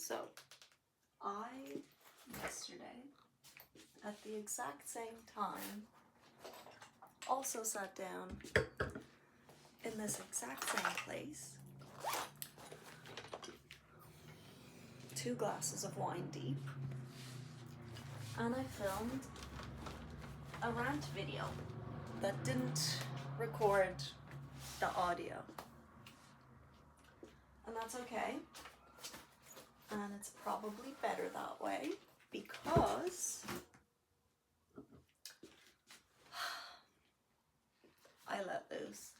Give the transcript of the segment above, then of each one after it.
So, yesterday, at the exact same time, also sat down in this exact same place, 2 glasses of wine deep, and I filmed a rant video that didn't record the audio. And that's okay. And it's probably better that way because I let loose.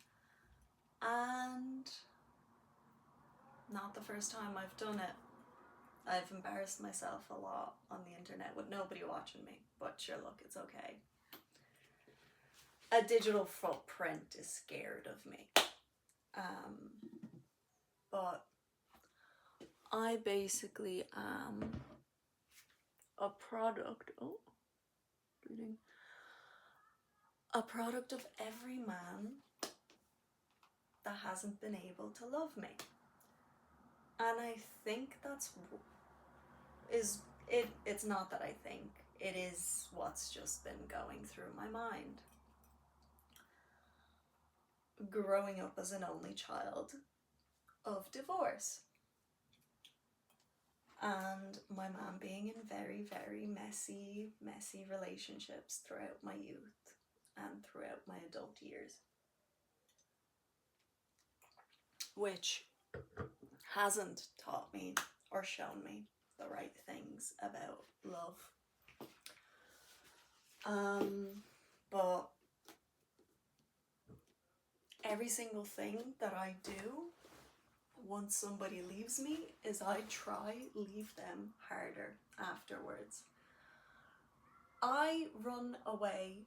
And not the first time I've done it. I've embarrassed myself a lot on the internet with nobody watching me, but sure, look, it's okay. A digital footprint is scared of me. But I basically am a product, a product of every man that hasn't been able to love me. And I think it's not that I think, it is what's just been going through my mind. Growing up as an only child of divorce. And my mom being in very, very messy relationships throughout my youth and throughout my adult years. Which hasn't taught me or shown me the right things about love. But every single thing that I do once somebody leaves me is I try leave them harder afterwards. I run away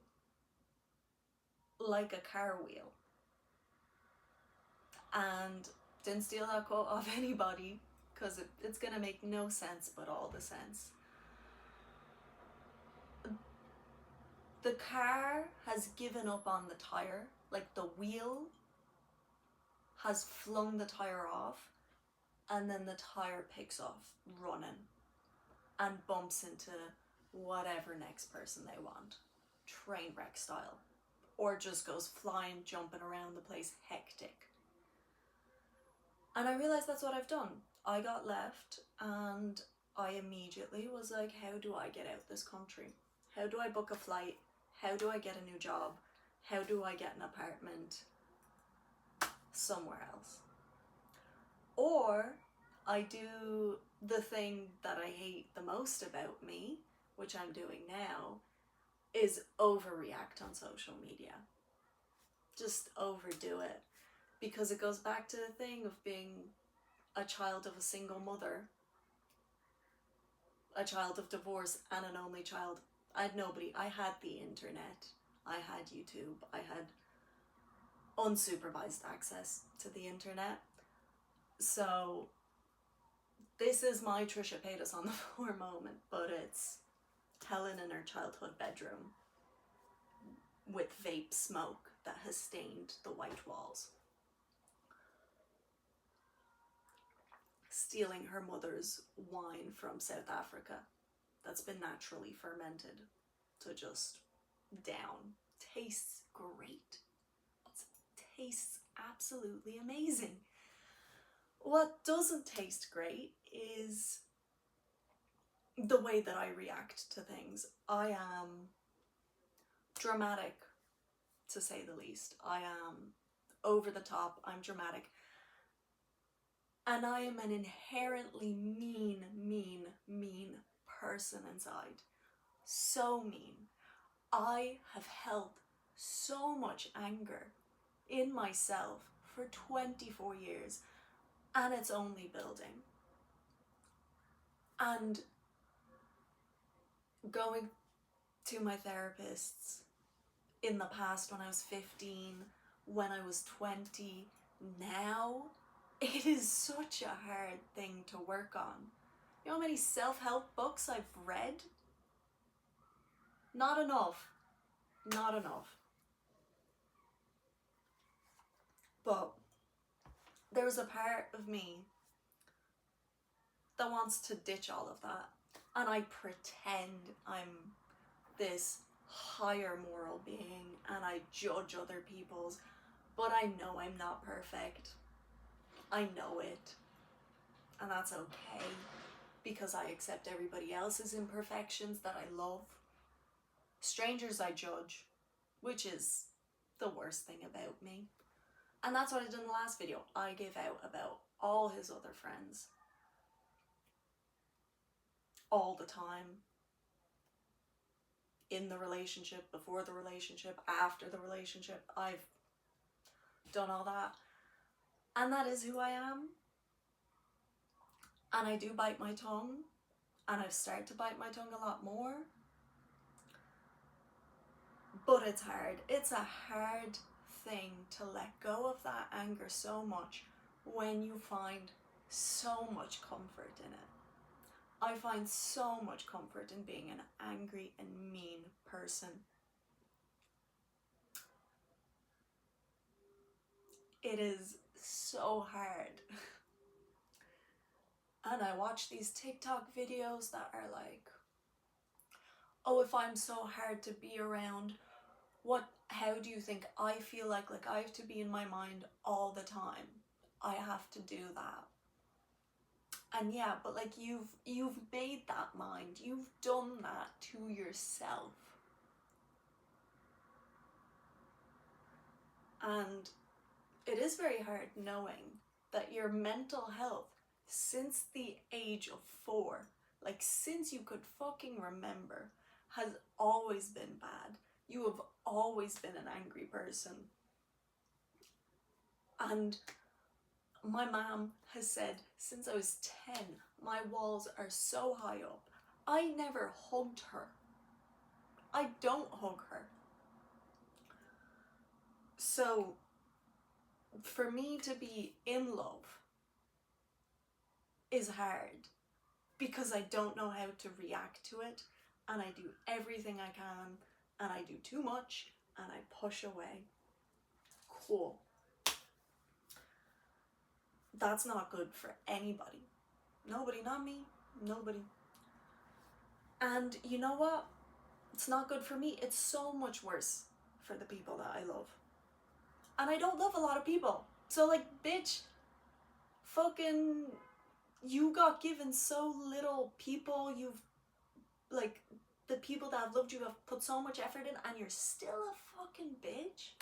like a car wheel. And didn't steal that quote off anybody because it's gonna make no sense but all the sense. The car has given up on the tire, like the wheel has flung the tire off, and then the tire picks off running and bumps into whatever next person they want, train wreck style, or just goes flying, jumping around the place hectic. And I realized that's what I've done. I got left and I immediately was like, how do I get out this country? How do I book a flight? How do I get a new job? How do I get an apartment somewhere else? Or I do the thing that I hate the most about me, which I'm doing now, is overreact on social media. Just overdo it. Because it goes back to the thing of being a child of a single mother, a child of divorce, and an only child. I had nobody. I had the internet. I had YouTube. I had unsupervised access to the internet. So this is my Trisha Paytas on the floor moment, but it's Helen in her childhood bedroom with vape smoke that has stained the white walls. Stealing her mother's wine from South Africa that's been naturally fermented to just down. Tastes great. Tastes absolutely amazing. What doesn't taste great is the way that I react to things. I am dramatic, to say the least. I am over the top. I'm dramatic. And I am an inherently mean person inside. So mean. I have held so much anger in myself for 24 years, and it's only building. And going to my therapists in the past, when I was 15, when I was 20, now, it is such a hard thing to work on. You know how many self-help books I've read? Not enough. Not enough. But there's a part of me that wants to ditch all of that. And I pretend I'm this higher moral being and I judge other people's, but I know I'm not perfect. I know it. And that's okay, because I accept everybody else's imperfections that I love. Strangers I judge, which is the worst thing about me. And that's what I did in the last video. I gave out about all his other friends. All the time. In the relationship, before the relationship, after the relationship. I've done all that. And that is who I am. And I do bite my tongue. And I've started to bite my tongue a lot more. But it's hard. It's a hard thing to let go of that anger so much when you find so much comfort in it. I find so much comfort in being an angry and mean person. It is so hard. And I watch these TikTok videos that are like, oh, if I'm so hard to be around, how do you think I feel like I have to be in my mind all the time? I have to do that. And yeah, but like you've made that mind. You've done that to yourself. And it is very hard knowing that your mental health, since the age of 4, like since you could fucking remember, has always been bad. You have always been an angry person. And my mom has said since I was 10, my walls are so high up. I never hugged her. I don't hug her. So for me to be in love is hard because I don't know how to react to it, and I do everything I can, and I do too much, and I push away. Cool. That's not good for anybody. Nobody, not me, nobody. And you know what? It's not good for me. It's so much worse for the people that I love. And I don't love a lot of people. So like, bitch, fucking, you got given so little people. You've, like, the people that have loved you have put so much effort in, and you're still a fucking bitch?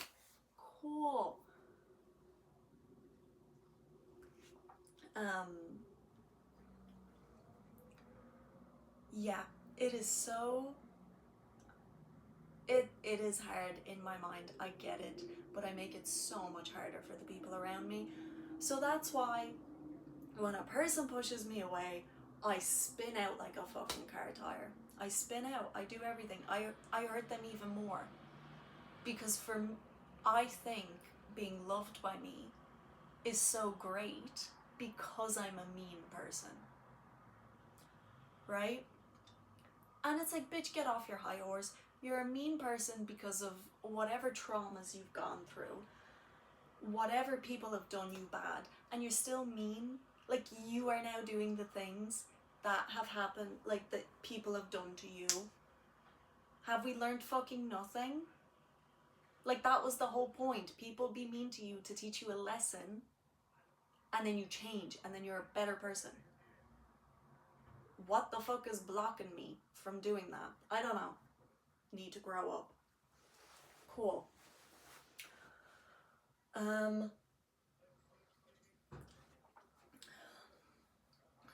Cool. Yeah, it is so, it is hard in my mind, I get it, but I make it so much harder for the people around me. So that's why when a person pushes me away, I spin out like a fucking car tire. I spin out, I do everything. I hurt them even more. Because I think being loved by me is so great because I'm a mean person. Right? And it's like, bitch, get off your high horse. You're a mean person because of whatever traumas you've gone through, whatever people have done you bad, and you're still mean. Like, you are now doing the things that have happened, like, that people have done to you. Have we learned fucking nothing? Like, that was the whole point. People be mean to you to teach you a lesson, and then you change, and then you're a better person. What the fuck is blocking me from doing that? I don't know. Need to grow up. Cool.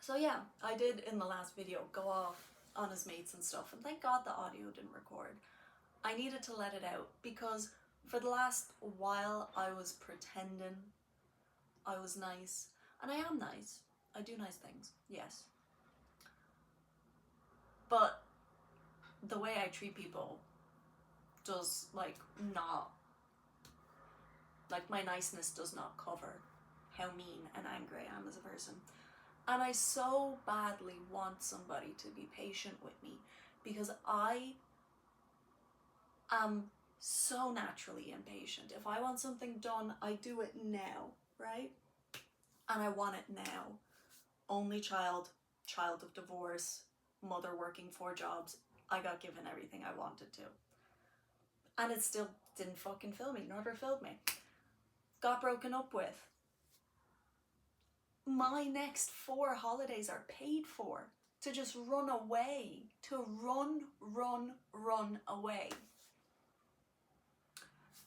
So yeah, I did in the last video go off on his mates and stuff, and thank God the audio didn't record. I needed to let it out because for the last while I was pretending I was nice, and I am nice. I do nice things, yes. But the way I treat people does, like, not, like, my niceness does not cover how mean and angry I am as a person. And I so badly want somebody to be patient with me because I am so naturally impatient. If I want something done, I do it now, right? And I want it now. Only child, child of divorce, mother working 4 jobs. I got given everything I wanted to. And it still didn't fucking fill me, never filled me. Got broken up with. My next 4 holidays are paid for to just run away, to run away.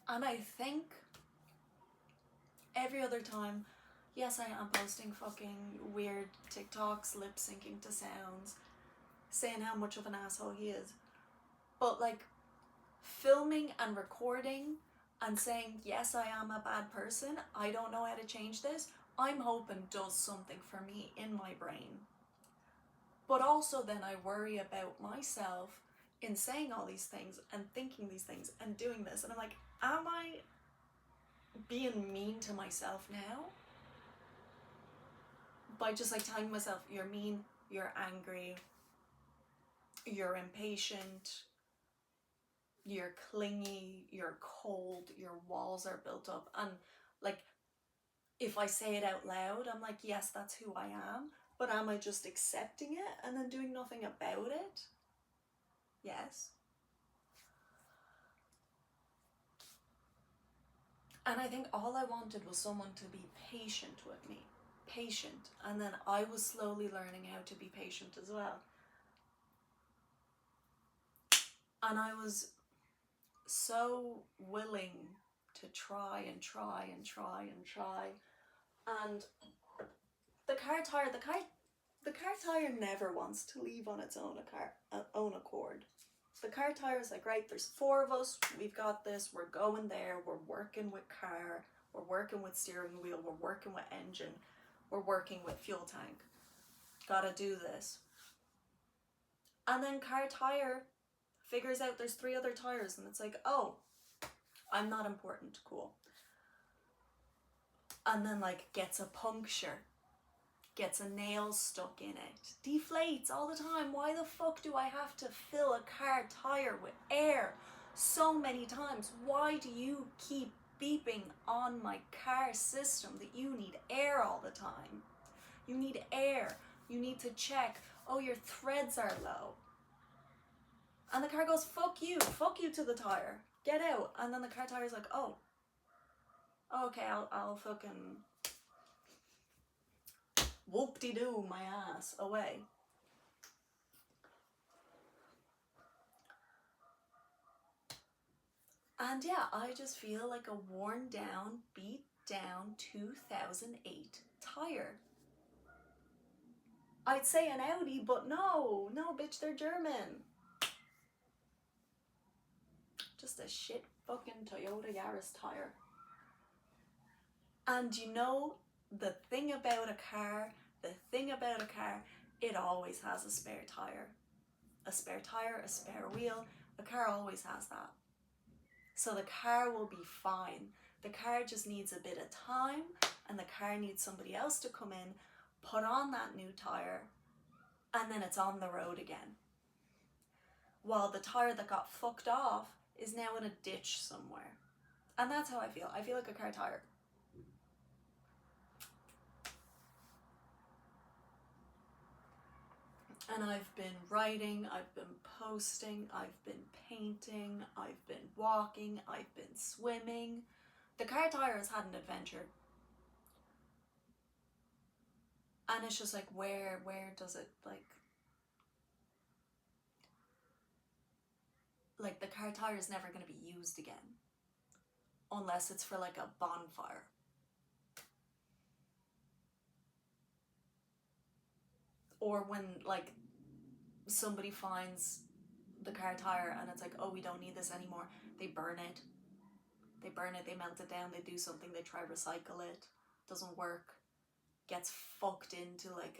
And I think every other time, yes, I am posting fucking weird TikToks, lip syncing to sounds, saying how much of an asshole he is. But like, filming and recording and saying, yes, I am a bad person, I don't know how to change this, I'm hoping does something for me in my brain. But also then I worry about myself in saying all these things and thinking these things and doing this. And I'm like, am I being mean to myself now? By just like telling myself, you're mean, you're angry, you're impatient, you're clingy, you're cold, your walls are built up. And like, if I say it out loud, I'm like, yes, that's who I am. But am I just accepting it and then doing nothing about it? Yes. And I think all I wanted was someone to be patient with me. Patient. And then I was slowly learning how to be patient as well. And I was so willing to try and try and try and try. And the car tire never wants to leave on its own accord. The car tire is like, right, there's 4 of us, we've got this, we're going there, we're working with car, we're working with steering wheel, we're working with engine, we're working with fuel tank. Gotta do this. And then car tire figures out there's 3 other tires and it's like, oh, I'm not important, cool. And then like gets a puncture, gets a nail stuck in it, deflates all the time. Why the fuck do I have to fill a car tire with air so many times? Why do you keep beeping on my car system that you need air all the time? You need air. You need to check, oh, your threads are low. And the car goes, fuck you to the tire, get out. And then the car tire's like, oh, okay, I'll fucking whoop-de-doo my ass away. And yeah, I just feel like a worn down, beat down 2008 tire. I'd say an Audi, but no, bitch, they're German. Just a shit fucking Toyota Yaris tire. And you know, the thing about a car, it always has a spare tire. A spare tire, a spare wheel, a car always has that. So the car will be fine. The car just needs a bit of time, and the car needs somebody else to come in, put on that new tire, and then it's on the road again. While the tire that got fucked off is now in a ditch somewhere. And that's how I feel. I feel like a car tire. And I've been writing, I've been posting, I've been painting, I've been walking, I've been swimming. The car tire has had an adventure. And it's just like, where does it, like the car tire is never going to be used again. Unless it's for like a bonfire. Or when like somebody finds the car tire and it's like, oh, we don't need this anymore. They burn it, they melt it down, they do something, they try recycle it, doesn't work, gets fucked into like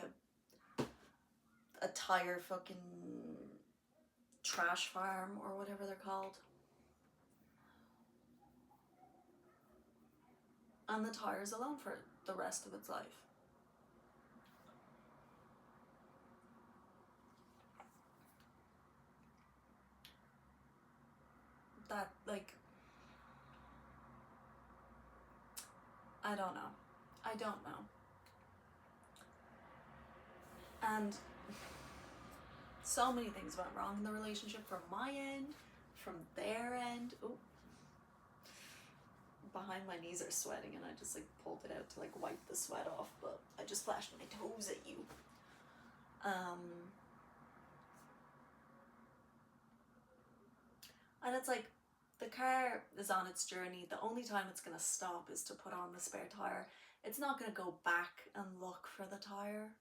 a tire fucking trash farm or whatever they're called. And the tire's alone for the rest of its life. That, like, I don't know. And so many things went wrong in the relationship from my end, from their end. Ooh. Behind my knees are sweating and I just like pulled it out to like wipe the sweat off, but I just flashed my toes at you. And it's like, the car is on its journey. The only time it's going to stop is to put on the spare tire. It's not going to go back and look for the tire.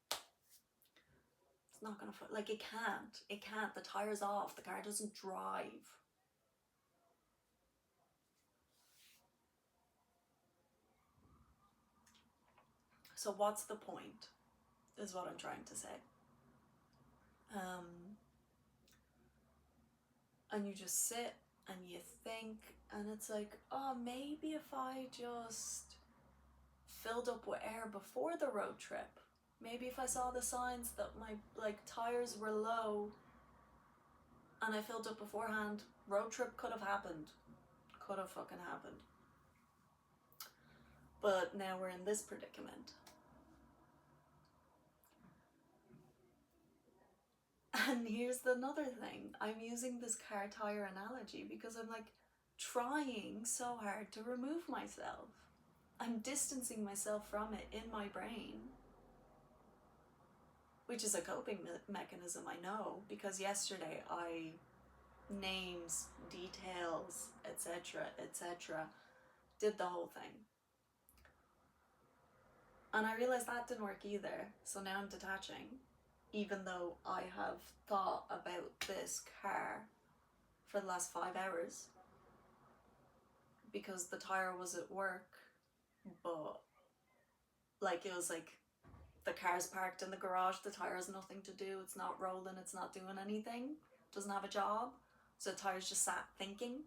It's not going to, like, it can't. The tire's off. The car doesn't drive. So what's the point, is what I'm trying to say. And you just sit and you think, and it's like, oh, maybe if I just filled up with air before the road trip, maybe if I saw the signs that my like tires were low and I filled up beforehand, road trip could have happened. Could have fucking happened. But now we're in this predicament. And here's another thing. I'm using this car tire analogy because I'm like trying so hard to remove myself. I'm distancing myself from it in my brain, which is a coping mechanism, I know, because yesterday I names, details, etc., etc., did the whole thing. And I realized that didn't work either, so now I'm detaching, even though I have thought about this car for the last 5 hours, because the tire was at work, but like it was like the car's parked in the garage, the tire has nothing to do, it's not rolling, it's not doing anything, doesn't have a job, so the tire's just sat thinking.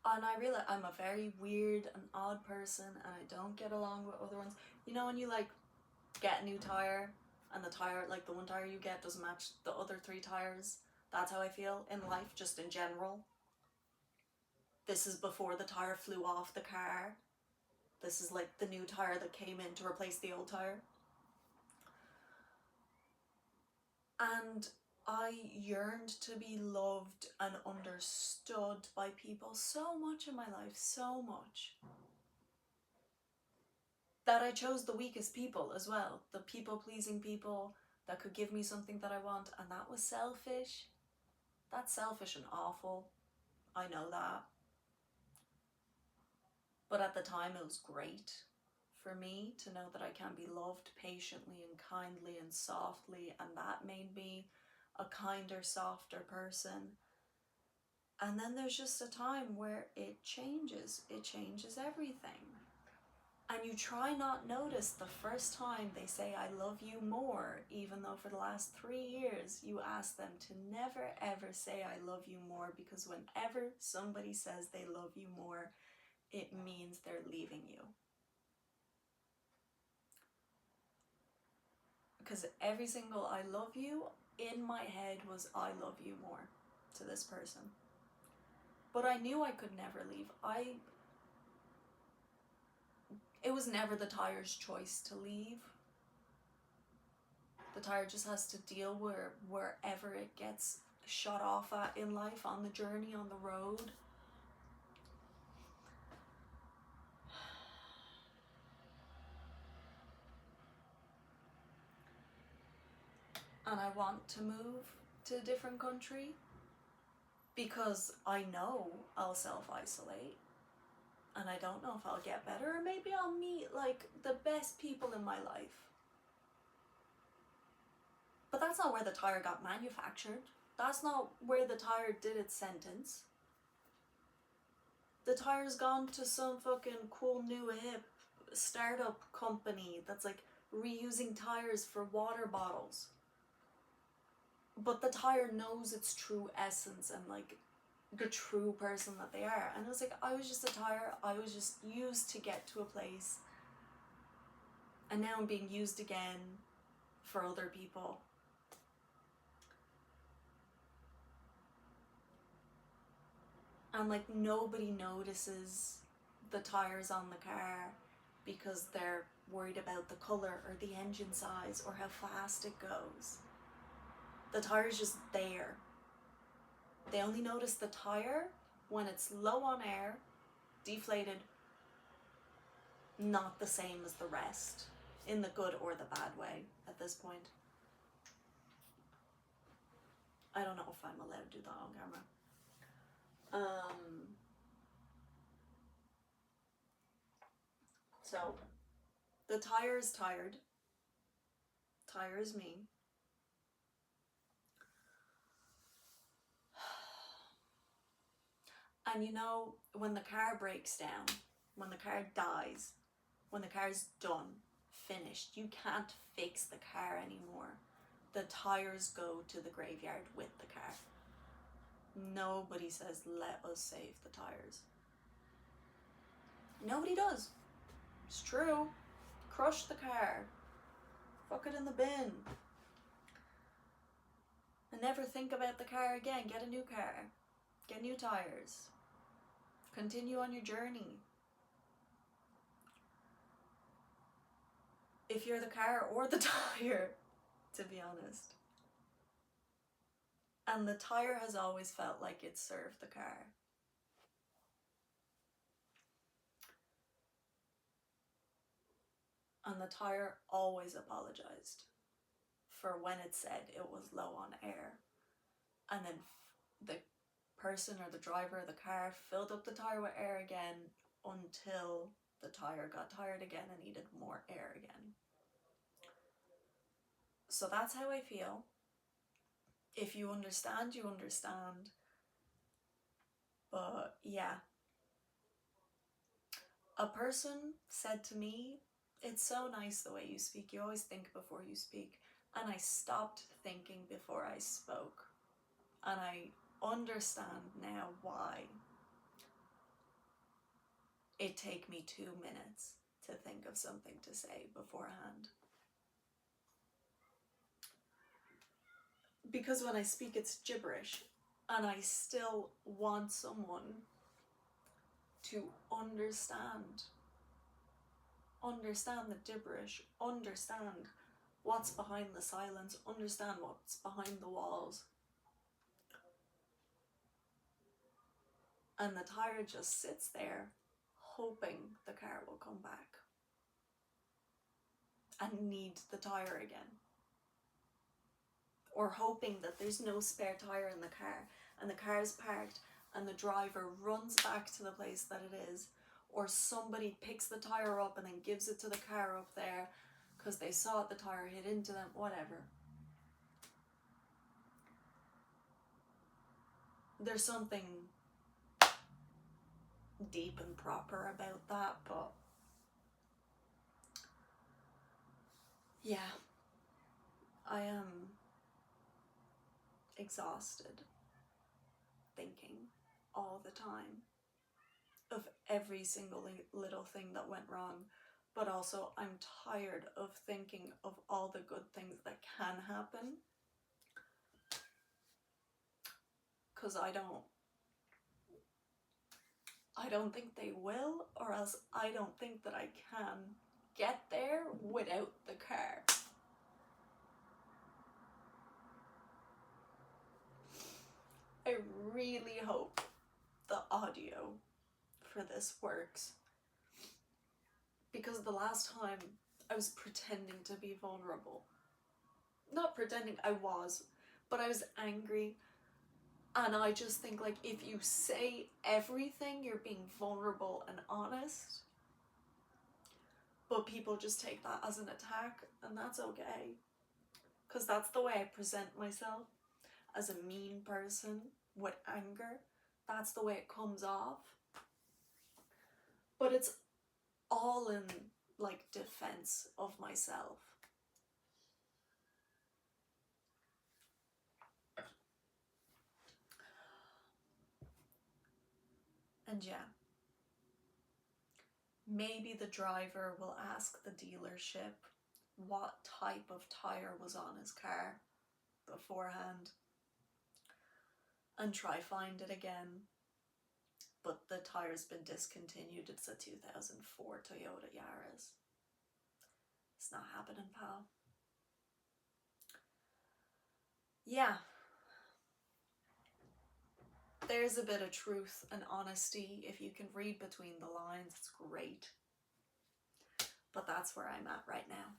And I realize I'm a very weird and odd person and I don't get along with other ones. You know when you like get a new tire and the tire, like the one tire you get doesn't match the other 3 tires? That's how I feel in life, just in general. This is before the tire flew off the car. This is like the new tire that came in to replace the old tire. And I yearned to be loved and understood by people so much in my life, so much, that I chose the weakest people as well. The people-pleasing people that could give me something that I want, and that was selfish. That's selfish and awful. I know that. But at the time it was great for me to know that I can be loved patiently and kindly and softly, and that made me a kinder, softer person. And then there's just a time where it changes everything. And you try not notice the first time they say I love you more, even though for the last 3 years you ask them to never ever say I love you more, because whenever somebody says they love you more, it means they're leaving you. Because every single I love you in my head was I love you more to this person. But I knew I could never leave. It was never the tire's choice to leave. The tire just has to deal wherever it gets shut off at in life, on the journey, on the road. And I want to move to a different country because I know I'll self-isolate. And I don't know if I'll get better, or maybe I'll meet like the best people in my life. But that's not where the tire got manufactured. That's not where the tire did its sentence. The tire's gone to some fucking cool new hip startup company that's like reusing tires for water bottles. But the tire knows its true essence and like the true person that they are. And it was like, I was just a tire. I was just used to get to a place. And now I'm being used again for other people. And like nobody notices the tires on the car because they're worried about the color or the engine size or how fast it goes. The tire's just there. They only notice the tire when it's low on air, deflated, not the same as the rest, in the good or the bad way at this point. I don't know if I'm allowed to do that on camera. So the tire is tired. Tire is me. And you know, when the car breaks down, when the car dies, when the car's done, finished, you can't fix the car anymore. The tires go to the graveyard with the car. Nobody says, let us save the tires. Nobody does. It's true. Crush the car. Fuck it in the bin. And never think about the car again. Get a new car. Get new tires. Continue on your journey. If you're the car or the tire, to be honest. And the tire has always felt like it served the car. And the tire always apologized for when it said it was low on air. And then the person or the driver of the car filled up the tire with air again until the tire got tired again and needed more air again. So that's how I feel. If you understand, you understand. But yeah. A person said to me, it's so nice the way you speak. You always think before you speak. And I stopped thinking before I spoke. And I understand now why it take me 2 minutes to think of something to say beforehand. Because when I speak, it's gibberish. And I still want someone to understand the gibberish, understand what's behind the silence, understand what's behind the walls. And the tire just sits there hoping the car will come back and need the tire again. Or hoping that there's no spare tire in the car and the car's parked and the driver runs back to the place that it is, or somebody picks the tire up and then gives it to the car up there because they saw the tire hit into them, whatever. There's something deep and proper about that, but yeah, I am exhausted thinking all the time of every single little thing that went wrong, but also I'm tired of thinking of all the good things that can happen, because I don't think they will, or else I don't think that I can get there without the car. I really hope the audio for this works, because the last time I was pretending to be vulnerable. Not pretending, I was, but I was angry. And I just think, like, if you say everything, you're being vulnerable and honest. But people just take that as an attack, and that's okay. Because that's the way I present myself, as a mean person with anger. That's the way it comes off. But it's all in, like, defense of myself. And yeah, maybe the driver will ask the dealership what type of tire was on his car beforehand and try find it again. but the tire's been discontinued. It's a 2004 Toyota Yaris. It's not happening, pal. Yeah. There's a bit of truth and honesty. If you can read between the lines, it's great. But that's where I'm at right now.